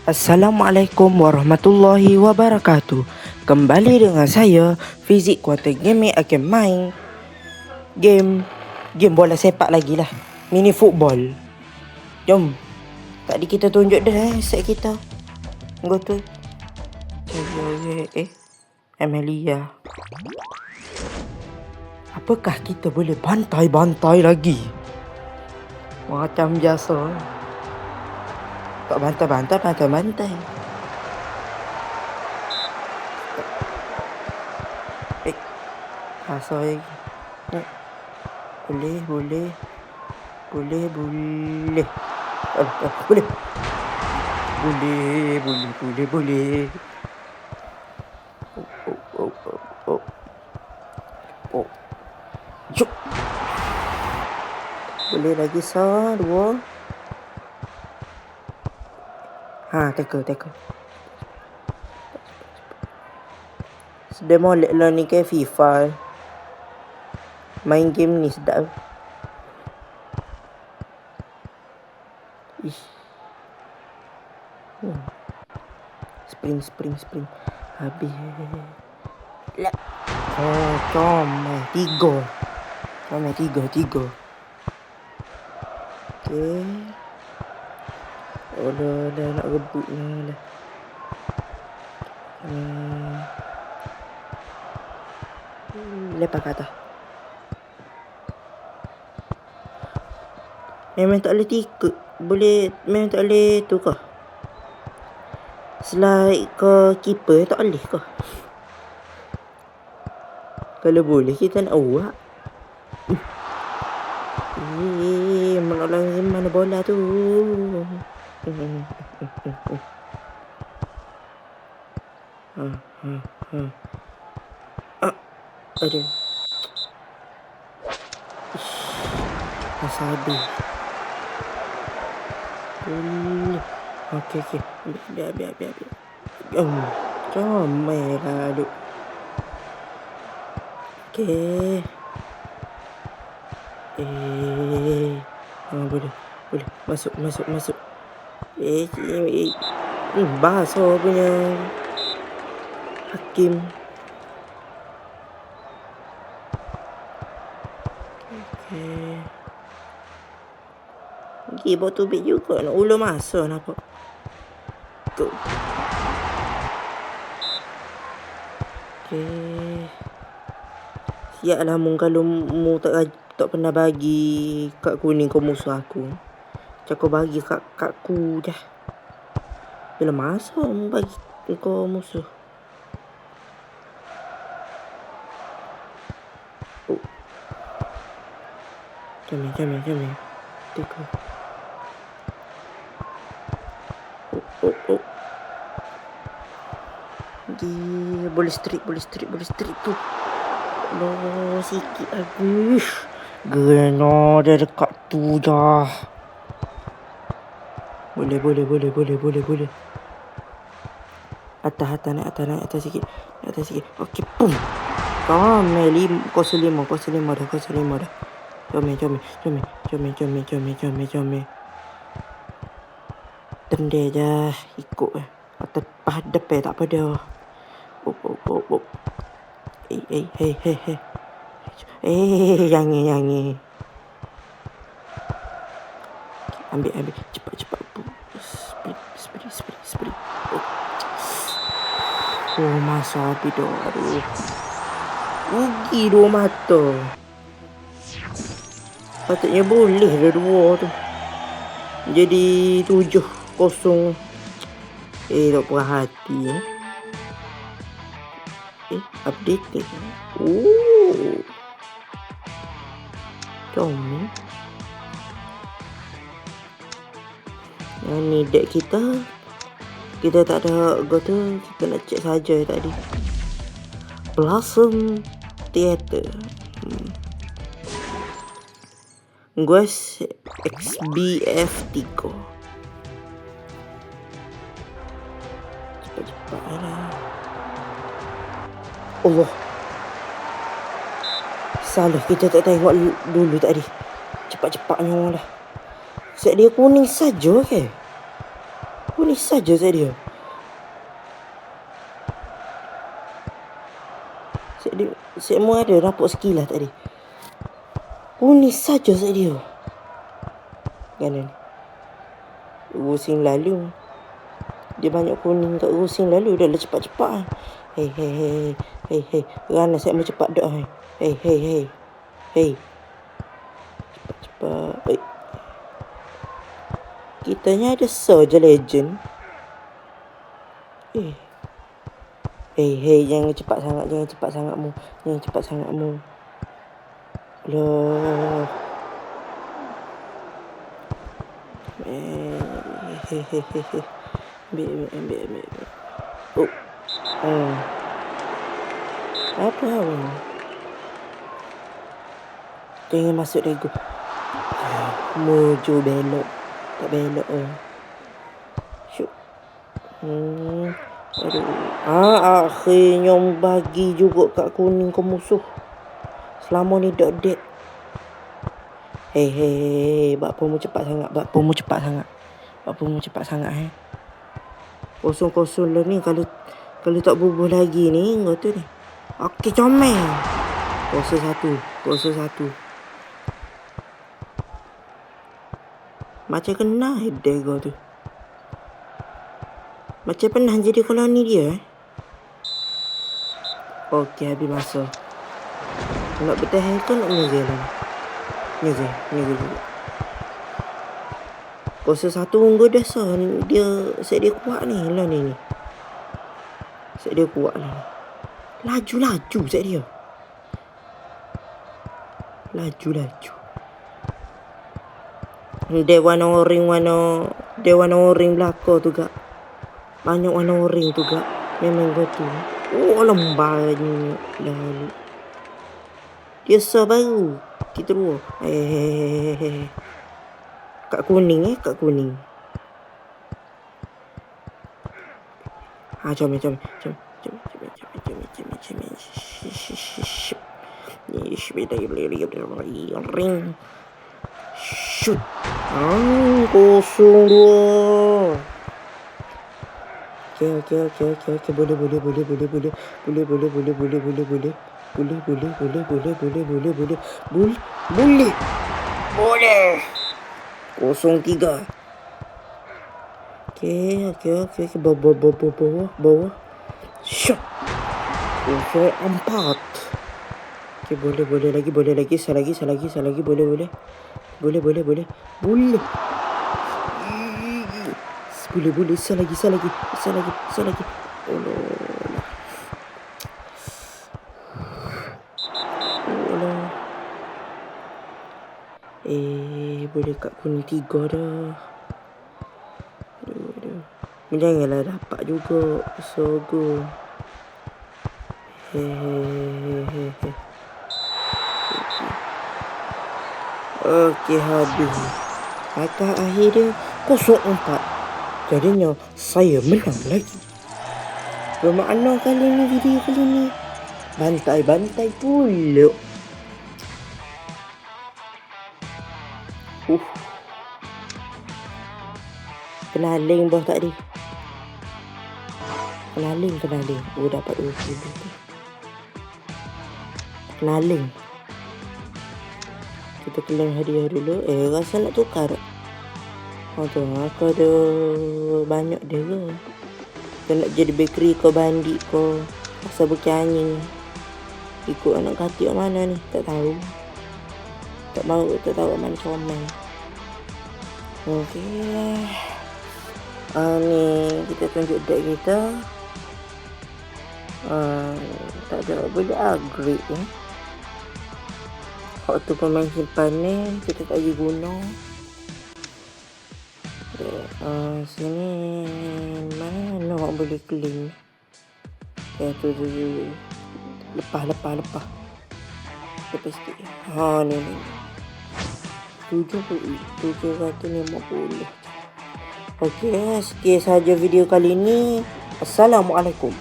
Assalamualaikum warahmatullahi wabarakatuh. Kembali dengan saya Fizik Kuarter Gaming akan main game bola sepak lagi lah, mini football. Jom. Tadi kita tunjuk dah set kita. Go tu. Amelia. Apakah kita boleh bantai-bantai lagi? Macam biasa. Tak bantai. Sorry. Boleh. Boleh. Oh. Jom. Boleh lagi dua. Tackle. Sedang molek lah ni kayak FIFA. Main game ni sedap. Sprint. Habis. Lah. Comel. Tiga. Okay. Dah nak rebut ni lah. Lepas ke atas. Memang tak boleh tikut. Memang tak boleh tu kah? Slide ke keeper tak boleh kah? Kalau boleh kita nak buat. Menolong mana bola tu. Aduh. Habis. Okay. Biar. Comel lah duk. Okay. Boleh. Masuk. Bahasa punya Hakim. Okay. Bawa tubik juga nak ulur masa nampak. Go. Okay. Siap lah kalau mu tak pernah bagi kad kuning ke musuh aku. Cakap bagi kat ku dah. Bila masa mu bagi ke musuh. Jamil. Teka. Boleh streak tu. Loh, sikit lagi. Gena dia dekat tu dah. Boleh. Atas sikit. Okey, pum. Comel 05 dah. Comel. Tendai je. Ikut. Atau depan tak apa dah. Jangan. Ambil. Cepat. Sprint. Masa habis dah. Aduh. Rugi 2 mata. Patutnya boleh dah 2 tu. Jadi 7-0. Tak puas hati. Update. Comel. Yang ni deck kita tak ada go tu. Kita nak check saja tadi. Blossom Theater. Guys XBF 3. Cepat lah. Allah. Salah kita tak tengok dulu tadi. Cepat-cepatnya lah. Set dia kuning saja ke? Kuning saja saya dia. Semua ada nampak sekilas tadi. Kuning saja saya dia. Kanan. Rusing lalu. Dia banyak kuning kat rusing lalu. Dah lah cepat-cepat. Hei. Kerana saya mau cepat dah. Hei. Cepat. Kitanya ada saja legend. Hei, jangan cepat sangatmu. Loh. Ambil. Apa? Jangan masuk rego. Mojo belok. Tak belok. Syuk. Aduh. Akhirnya bagi juga kat kuning ke musuh. Selama ni dot dead. Hei. Bapa mu cepat sangat. Kosong lah ni. Kalau tak bubuh lagi ni. Kata ni. Okey, comel. Kuasa satu. Macam kena header kau tu. Macam pernah jadi koloni dia. Okey, habis masa. Nak bertahan ke nak nyezil lah. Nyezil juga. Kuasa satu unggul dah sah. Set dia kuat ni lah ni. Set dia kuat lah. Laju set dia. Laju. Dia warna oring belakang tu gak. Banyak warna oring tu gak. Memang betul. Lembanya lalu. Dia sah baru. Kita dua. Kat kuning. Comel. Shoot. 0-2. Okey. Boleh. Boleh. 0-3. Okey. Bawah. Shot. 0-4. Okey, boleh lagi. Salah lagi. Boleh. Boleh. Salah lagi. Boleh kat kuning 3 dah. Aduh. Janganlah dapat juga. So go. Okey, habis. Maka akhirnya 0-4. Jadinya saya menang lagi. Bermakna video kali ni bantai pula. Kenaling bos tadi. Kenaling. Dapat 20 tu. Kenaling. Kita claim hadiah dulu. Rasa nak tukar. Tu aku ada banyak dia ke. Kita nak jadi bakery ke bandi ke. Asal berkianyi. Ikut anak kati kat mana ni. Tak tahu. Tak tahu kat mana comel. Okey. Ni kita tunjuk deck kita. Tak ada boleh upgrade ya. Waktu pemain simpan ni kita tak pergi guna. Sini mana orang boleh claim. Tu lepas sikit. Ni 750. Okey, sekian saja video kali ini. Assalamualaikum.